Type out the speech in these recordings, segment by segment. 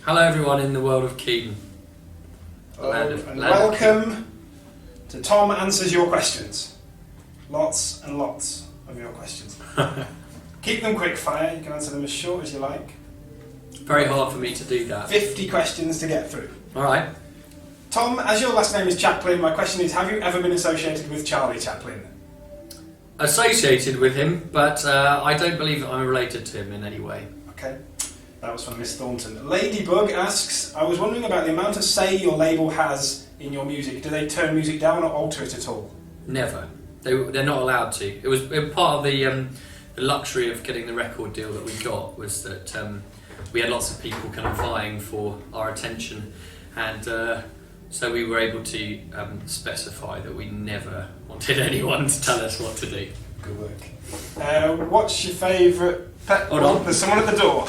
Hello everyone in the world of Keane. Welcome to Tom Answers Your Questions. Lots and lots of your questions. Keep them quick fire, you can answer them as short as you like. Very hard for me to do that. 50 questions to get through. Alright. Tom, as your last name is Chaplin, my question is, have you ever been associated with Charlie Chaplin? Associated with him, but I don't believe I'm related to him in any way. Okay. That was from Miss Thornton. Ladybug asks, I was wondering about the amount of say your label has in your music. Do they turn music down or alter it at all? Never. They're not allowed to. It was part of the luxury of getting the record deal that we got was that we had lots of people kind of vying for our attention, and so we were able to specify that we never wanted anyone to tell us what to do. Good work. What's your favourite pet? Hold on. There's someone at the door.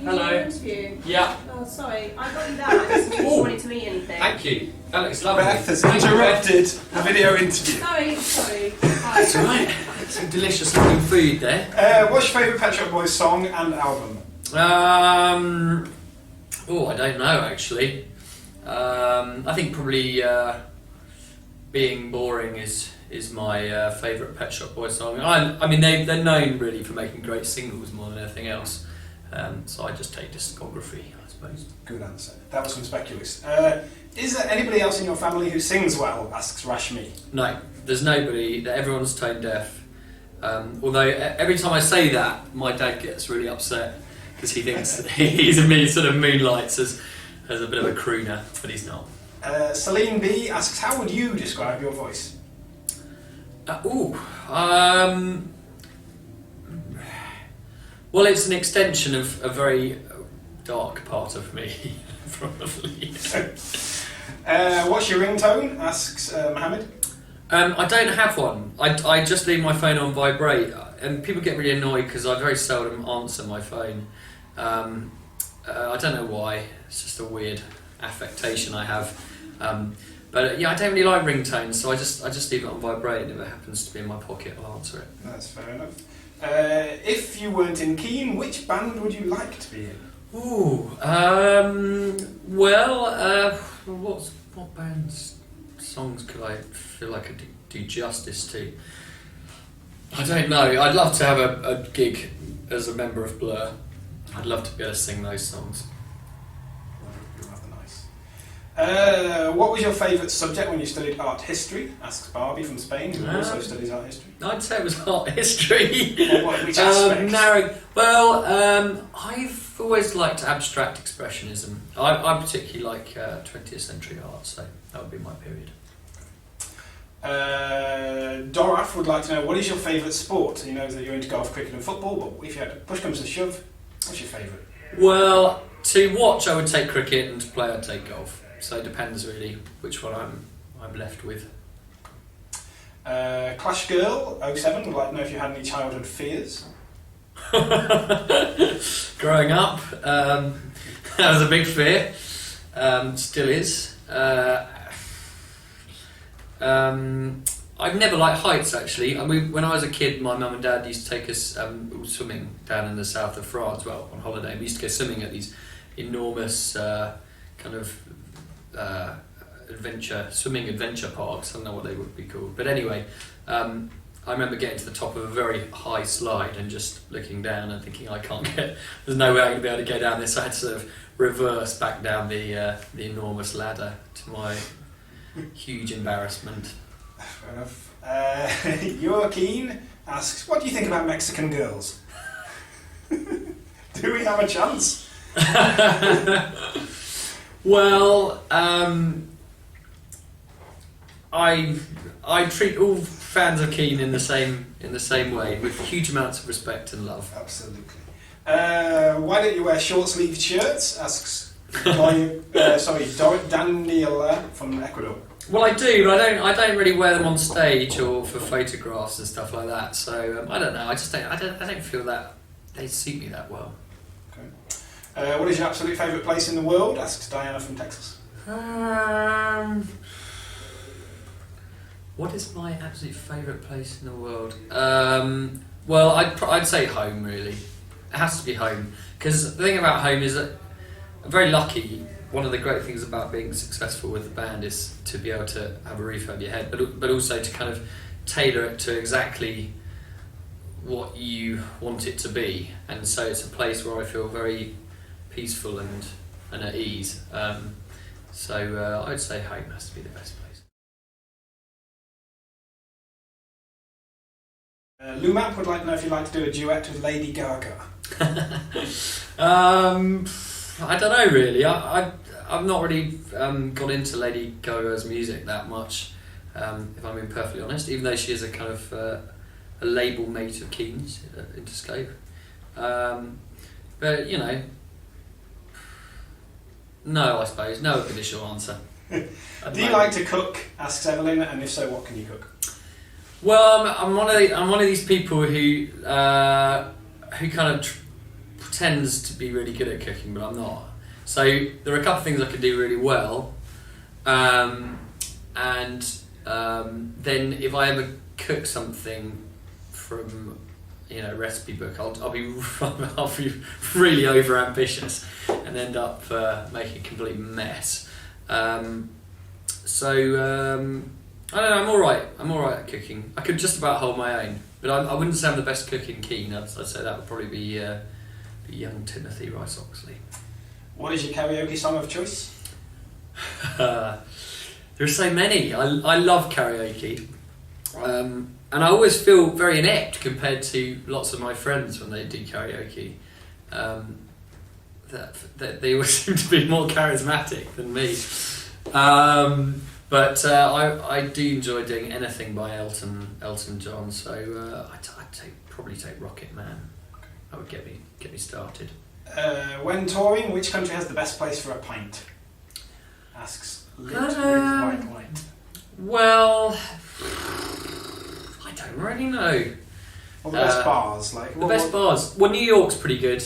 Hello. Interview? Yeah. Oh, sorry. I got you that. I just didn't want to meet anything. Thank you. That looks lovely. Beth has interrupted the video interview. Sorry. That's alright. Some delicious looking food there. What's your favourite Pet Shop Boys song and album? Oh, I don't know actually. I think probably Being Boring is my favourite Pet Shop Boys song. I mean they're known really for making great singles more than anything else. So I just take discography, I suppose. Good answer. That was from Speculous. Is there anybody else in your family who sings well? Asks Rashmi. No, there's nobody. Everyone's tone deaf. Although every time I say that, my dad gets really upset because he thinks that he sort of moonlights as a bit of a crooner, but he's not. Celine B asks, how would you describe your voice? Well, it's an extension of a very dark part of me, probably. What's your ringtone? Asks Mohammed. I don't have one. I just leave my phone on vibrate, and people get really annoyed because I very seldom answer my phone. I don't know why. It's just a weird affectation I have. But yeah, I don't really like ringtones, so I just leave it on vibrate, and if it happens to be in my pocket, I'll answer it. That's fair enough. If you weren't in Keane, which band would you like to be in? What band's songs could I feel like I do justice to? I don't know. I'd love to have a gig as a member of Blur. I'd love to be able to sing those songs. Rather nice. What was your favourite subject when you studied art history? Asks Barbie from Spain, who also studies art history. I'd say it was art history. Which aspect? I've always liked abstract expressionism. I particularly like 20th century art, so that would be my period. Doraf would like to know, what is your favourite sport? He knows that you're into golf, cricket and football, but if you had to push comes to shove, what's your favourite? Well, to watch I would take cricket, and to play I'd take golf. So it depends really which one I'm left with. Clash Girl 07 would like to know if you had any childhood fears. Growing up, that was a big fear. Still is. I've never liked heights actually. I mean, when I was a kid, my mum and dad used to take us swimming down in the south of France, well, on holiday. We used to go swimming at these enormous kind of swimming adventure parks. I don't know what they would be called, but anyway, I remember getting to the top of a very high slide and just looking down and thinking, there's no way I'm going to be able to go down this. So I had to sort of reverse back down the enormous ladder, to my huge embarrassment. Fair enough. Joaquin asks, what do you think about Mexican girls? Do we have a chance? Well, I treat all fans of Keane in the same way, with huge amounts of respect and love. Absolutely. Why don't you wear short-sleeved shirts? Asks Daniela from Ecuador. Well, I do, but I don't really wear them on stage or for photographs and stuff like that. So I don't know. I don't feel that they suit me that well. Okay. What is your absolute favourite place in the world? Asks Diana from Texas. What is my absolute favourite place in the world? Well, I'd say home really. It has to be home, because the thing about home is that I'm very lucky. One of the great things about being successful with the band is to be able to have a roof over your head, but also to kind of tailor it to exactly what you want it to be. And so it's a place where I feel very peaceful and at ease. So I'd say home has to be the best place. Lou Map would like to know if you'd like to do a duet with Lady Gaga. I don't know really. I've not really got into Lady Gaga's music that much, if I'm being perfectly honest, even though she is a kind of a label mate of Keane's, Interscope. But, you know, no, I suppose. No would be the short answer. Do you like to cook? Asks Evelyn, and if so, what can you cook? Well, I'm one of these people who kind of pretends to be really good at cooking, but I'm not. So there are a couple of things I can do really well, and then if I ever cook something from recipe book, I'll be really over ambitious and end up making a complete mess. I don't know, I'm alright at cooking. I could just about hold my own, but I wouldn't say I'm the best cook in Keane. I'd say that would probably be young Timothy Rice-Oxley. What is your karaoke song of choice? There are so many. I love karaoke. And I always feel very inept compared to lots of my friends when they do karaoke. That they always seem to be more charismatic than me. But I do enjoy doing anything by Elton John. So I'd probably take Rocket Man. That would get me started. When touring, which country has the best place for a pint? Asks Lit with White Light. Well, I don't really know. What the best bars? Bars. Well, New York's pretty good.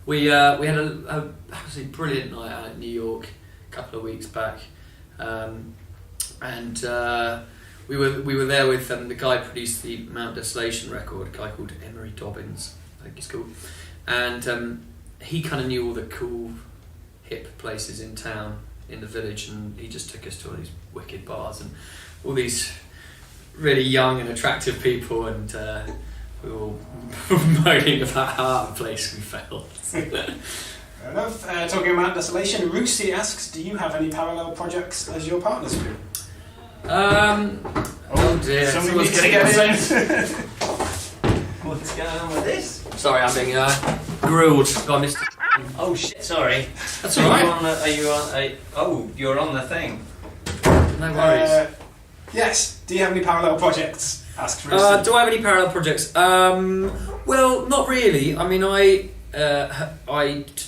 We had a absolutely brilliant night out at New York a couple of weeks back, and we were there with the guy who produced the Mount Desolation record, a guy called Emery Dobbins, I think he's called, and he kind of knew all the cool hip places in town, in the village, and he just took us to all these wicked bars and all these really young and attractive people, and we were all moaning about how out of place we felt. Fair enough. Talking about Desolation, Roosy asks, do you have any parallel projects as your partners do? Oh dear. Somebody needs to get in. What's going on with this? Sorry, I'm being grilled by Mr. Oh shit, sorry. That's alright. You're on the thing. No worries. Yes. Do you have any parallel projects? Asks Roosy. Do I have any parallel projects? Well, not really. I mean, I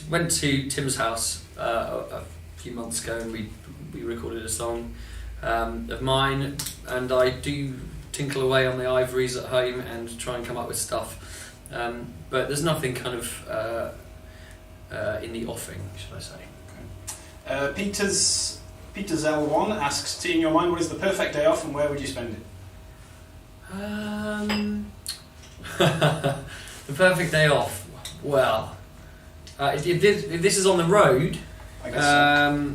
went to Tim's house a few months ago, and we recorded a song of mine, and I do tinkle away on the ivories at home and try and come up with stuff, but there's nothing kind of in the offing, should I say. Okay. Peter's L1 asks, in your mind, what is the perfect day off and where would you spend it? The perfect day off. Well, if this is on the road, I guess so.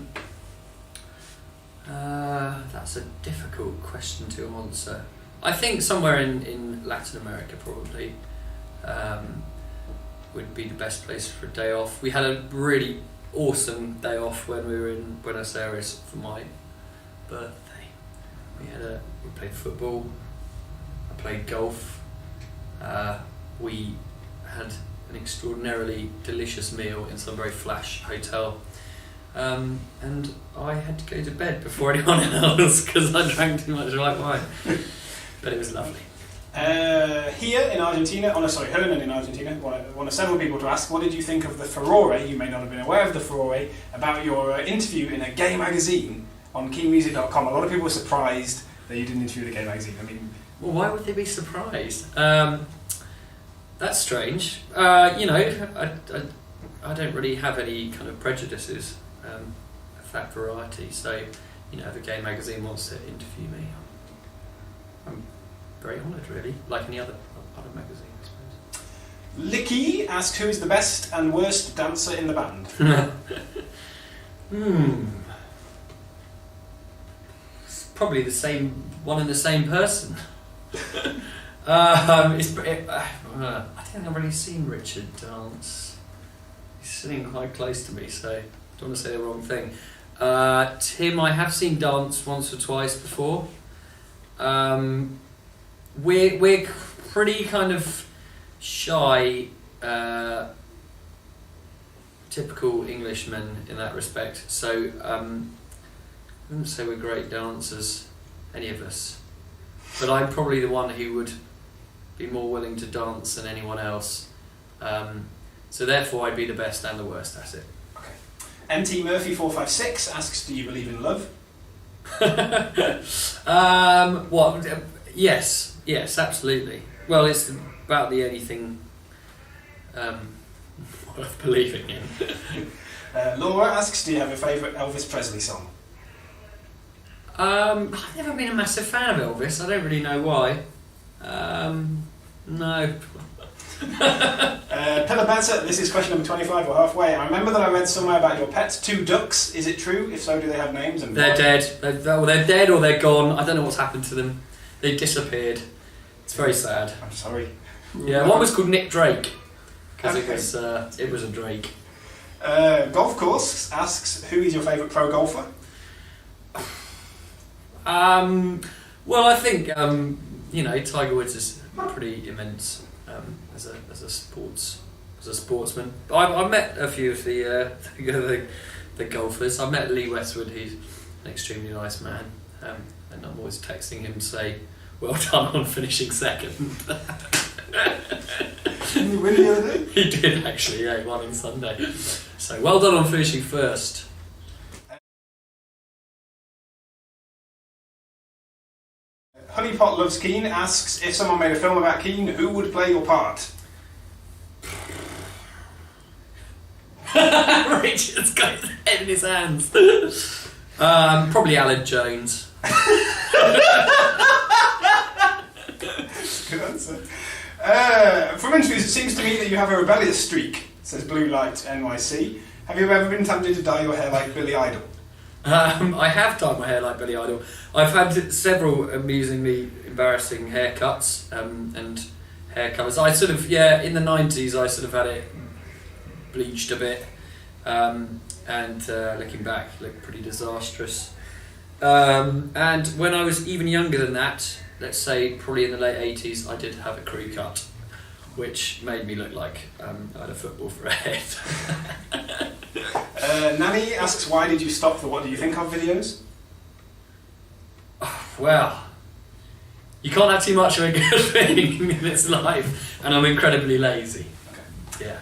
That's a difficult question to answer. I think somewhere in Latin America probably would be the best place for a day off. We had a really awesome day off when we were in Buenos Aires for my birthday. We played football. I played golf. We had an extraordinarily delicious meal in some very flash hotel, and I had to go to bed before anyone else because I drank too much white wine. But it was lovely. Here in Argentina, Hernan in Argentina, one of several people to ask, what did you think of the furore, you may not have been aware of the furore, about your interview in a gay magazine on KeaneMusic.com. A lot of people were surprised that you didn't interview the gay magazine. I mean, well, why would they be surprised? That's strange. I don't really have any kind of prejudices of that variety. So, if a gay magazine wants to interview me, I'm very honoured, really, like any other magazine, I suppose. Licky asks, who is the best and worst dancer in the band? It's probably the same one and the same person. I think I've already seen Richard dance. He's sitting quite close to me, so I don't want to say the wrong thing. Tim, I have seen dance once or twice before. We're pretty kind of shy, typical Englishmen in that respect. So I wouldn't say we're great dancers, any of us. But I'm probably the one who would be more willing to dance than anyone else. So therefore I'd be the best and the worst at it. Okay. MT Murphy 456 asks, do you believe in love? Yes, absolutely. Well, it's about the only thing worth believing in. Laura asks, do you have a favourite Elvis Presley song? I've never been a massive fan of Elvis. I don't really know why. No. Pillar Banter, this is question number 25, or halfway. I remember that I read somewhere about your pets, 2 ducks. Is it true? If so, do they have names? And they're dead. They're dead or they're gone. I don't know what's happened to them. They disappeared. It's very sad. I'm sorry. Yeah, one was called Nick Drake because it was a Drake. Golf Course asks, who is your favourite pro golfer? Well, I think Tiger Woods is pretty immense as a sportsman. I've met a few of the golfers. I've met Lee Westwood. He's an extremely nice man, and I'm always texting him to say, "Well done on finishing second." Did you win the other day? He did actually. Yeah, he won on Sunday. So well done on finishing first. Honeypot Loves Keane asks, if someone made a film about Keane, who would play your part? Richard's got his head in his hands. Probably Alan Jones. Good answer. From interviews, it seems to me that you have a rebellious streak, says Blue Light NYC. Have you ever been tempted to dye your hair like Billy Idol? I have dyed my hair like Billy Idol. I've had several amusingly embarrassing haircuts and hair colours. I sort of, in the 90s I sort of had it bleached a bit, and looking back, looked pretty disastrous. And when I was even younger than that, let's say probably in the late 80s, I did have a crew cut, which made me look like I had a football for a head. Nanny asks, why did you stop the What Do You Think Of videos? Well, you can't have too much of a good thing in this life, and I'm incredibly lazy. Okay.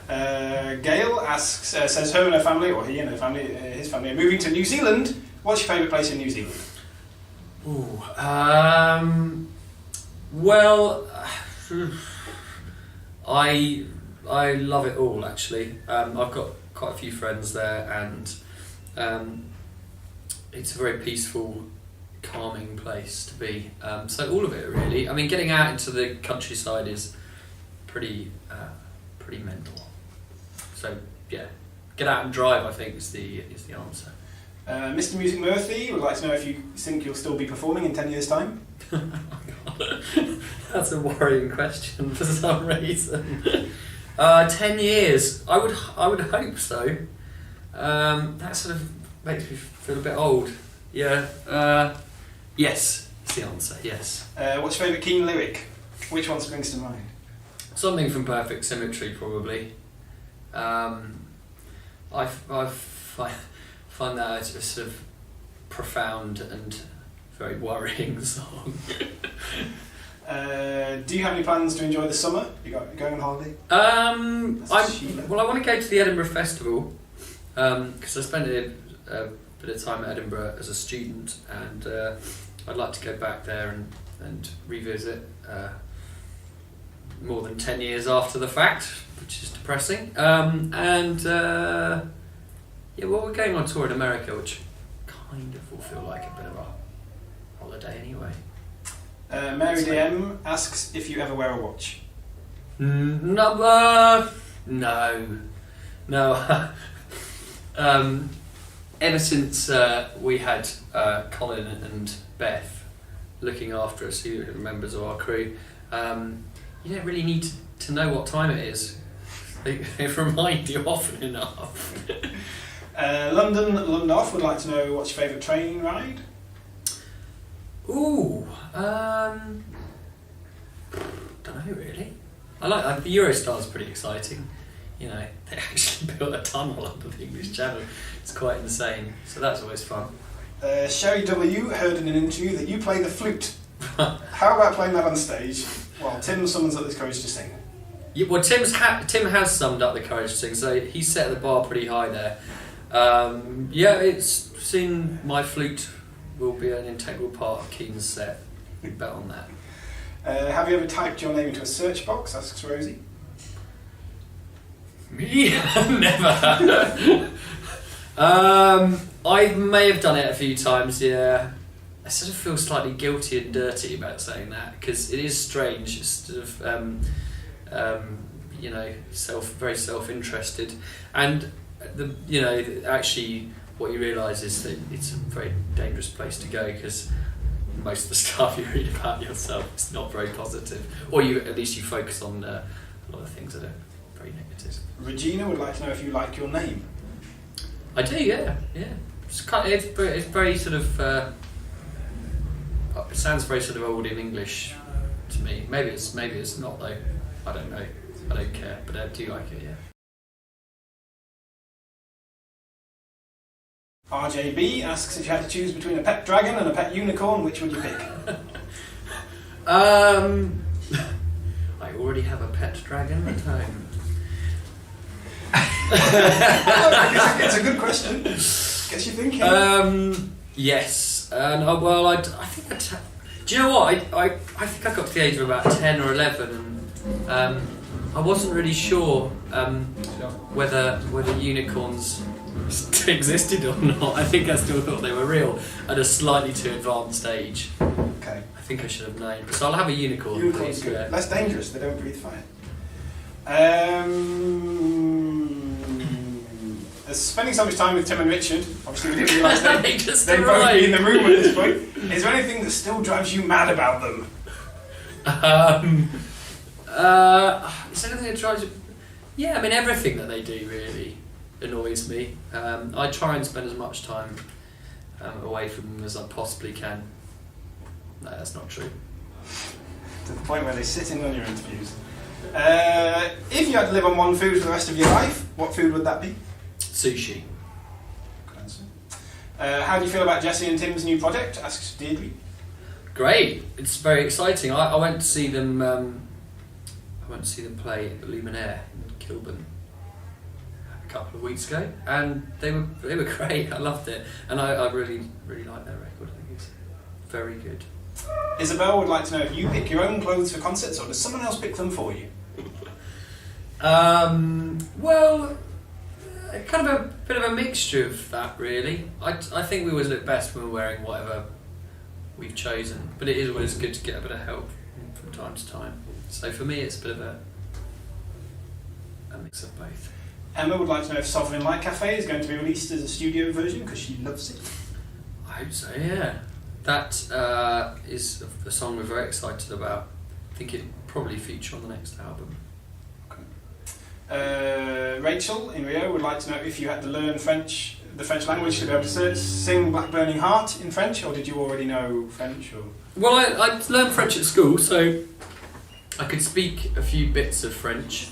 Yeah. Gail asks, says her and her family, or he and her family, his family, are moving to New Zealand. What's your favourite place in New Zealand? Ooh, well, I love it all actually. I've got quite a few friends there, and it's a very peaceful, calming place to be. So all of it really. I mean, getting out into the countryside is pretty mental. So yeah, get out and drive, I think is the answer. Mr. Music Murphy would like to know if you think you'll still be performing in 10 years' time. That's a worrying question for some reason. 10 years, I would hope so. That sort of makes me feel a bit old. Yeah. Yes, is the answer. Yes. What's your favourite Keane lyric? Which one springs to mind? Something from Perfect Symmetry, probably. I find that a sort of profound and very worrying song. Do you have any plans to enjoy the summer? You going on holiday? I want to go to the Edinburgh Festival because I spent a bit of time at Edinburgh as a student, and I'd like to go back there and revisit more than 10 years after the fact, which is depressing. We're going on tour in America, which kind of will feel like a bit of a holiday anyway. Mary DM asks if you ever wear a watch. No, No. Ever since we had Colin and Beth looking after us, who are members of our crew, you don't really need to know what time it is. They remind you often enough. London off would like to know what's your favourite train ride? Ooh, don't know really. I like the Eurostar's pretty exciting. You know, they actually built a tunnel under the English Channel. It's quite insane. So that's always fun. Sherry W heard in an interview that you play the flute. How about playing that on stage while Tim summons up his courage to sing? Yeah, well, Tim has summed up the courage to sing, so he set the bar pretty high there. Yeah, it's soon my flute will be an integral part of Keane's set. We bet on that. Have you ever typed your name into a search box? Asks Rosie. Me? Never. I may have done it a few times, yeah. I sort of feel slightly guilty and dirty about saying that because it is strange. It's sort of, you know, very self-interested, and actually, what you realise is that it's a very dangerous place to go because most of the stuff you read about yourself is not very positive, or at least you focus on a lot of things that are very negative. Regina would like to know if you like your name. I do, yeah. It's very sort of. It sounds very sort of old in English to me. Maybe it's not though. I don't know. I don't care, but I do like it, yeah. RJB asks if you had to choose between a pet dragon and a pet unicorn, which would you pick? I already have a pet dragon at home. It's a good question. Gets you thinking. Yes. I think do you know what? I think I got to the age of about 10 or 11 and I wasn't really sure whether unicorns existed or not. I think I still thought they were real at a slightly too advanced age. Okay. I think I should have known. So I'll have a unicorn. Unicorn's please. good. Yeah. Less dangerous, they don't breathe fire. Spending so much time with Tim and Richard, obviously we didn't realise they'd both be in the room at this point. Is there anything that still drives you mad about them? Is there anything that drives you? Yeah, I mean everything that they do really annoys me. I try and spend as much time away from them as I possibly can. No, that's not true. To the point where they sit in on your interviews. If you had to live on one food for the rest of your life, what food would that be? Sushi. Good answer. How do you feel about Jesse and Tim's new project? Asks Deirdre. Great. It's very exciting. I went to see them. I went to see them play at the Luminaire in Kilburn a couple of weeks ago, and they were great. I loved it, and I really like their record. I think it's very good. Isabel would like to know if you pick your own clothes for concerts or does someone else pick them for you? Well, kind of a bit of a mixture of that, really. I think we always look best when we're wearing whatever we've chosen, but it is always good to get a bit of help from time to time. So for me, it's a bit of a mix of both. Emma would like to know if Sovereign Light Cafe is going to be released as a studio version because she loves it. I hope so, yeah. That is a song we're very excited about. I think it'll probably feature on the next album. Okay. Rachel in Rio would like to know if you had to learn the French language to be able to sing Black Burning Heart in French, or did you already know French? Or? Well, I learned French at school, so I could speak a few bits of French,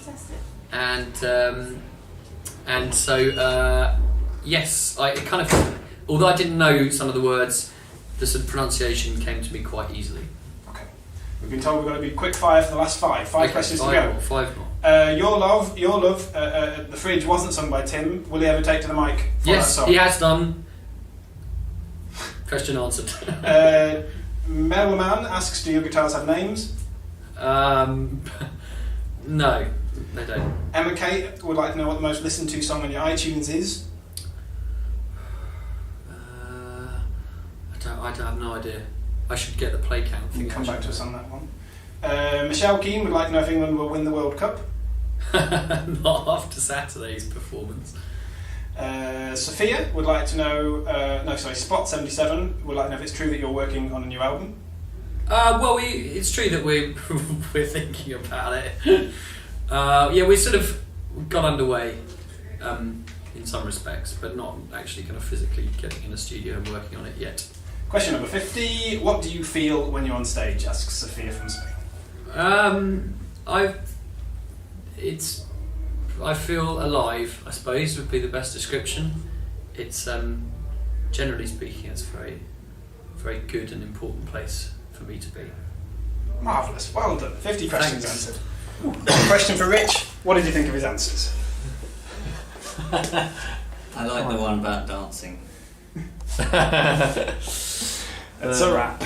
and so yes, although I didn't know some of the words, the sort of pronunciation came to me quite easily. Okay. We've been told we've got to be quick fire for the last five. Five questions to go. Five more. Your love, the fridge wasn't sung by Tim. Will he ever take to the mic for that Yes, song? he has done. Question answered. Melman asks, do your guitars have names? No, they don't. Emma Kate would like to know what the most listened to song on your iTunes is. I have no idea. I should get the play count. You can come back to us on that one. Michelle Keane would like to know if England will win the World Cup. Not after Saturday's performance. Sophia would like to know, Spot77 would like to know if it's true that you're working on a new album. Well, it's true that we're thinking about it. We sort of got underway in some respects, but not actually kind of physically getting in a studio and working on it yet. Question number 50. What do you feel when you're on stage? Asks Sophia from Spain. I feel alive, I suppose, would be the best description. It's generally speaking, it's a very, very good and important place for me to be. Marvellous, well done. 50 questions Thanks. answered. Question for Rich. What did you think of his answers? I like the one about dancing. That's a wrap.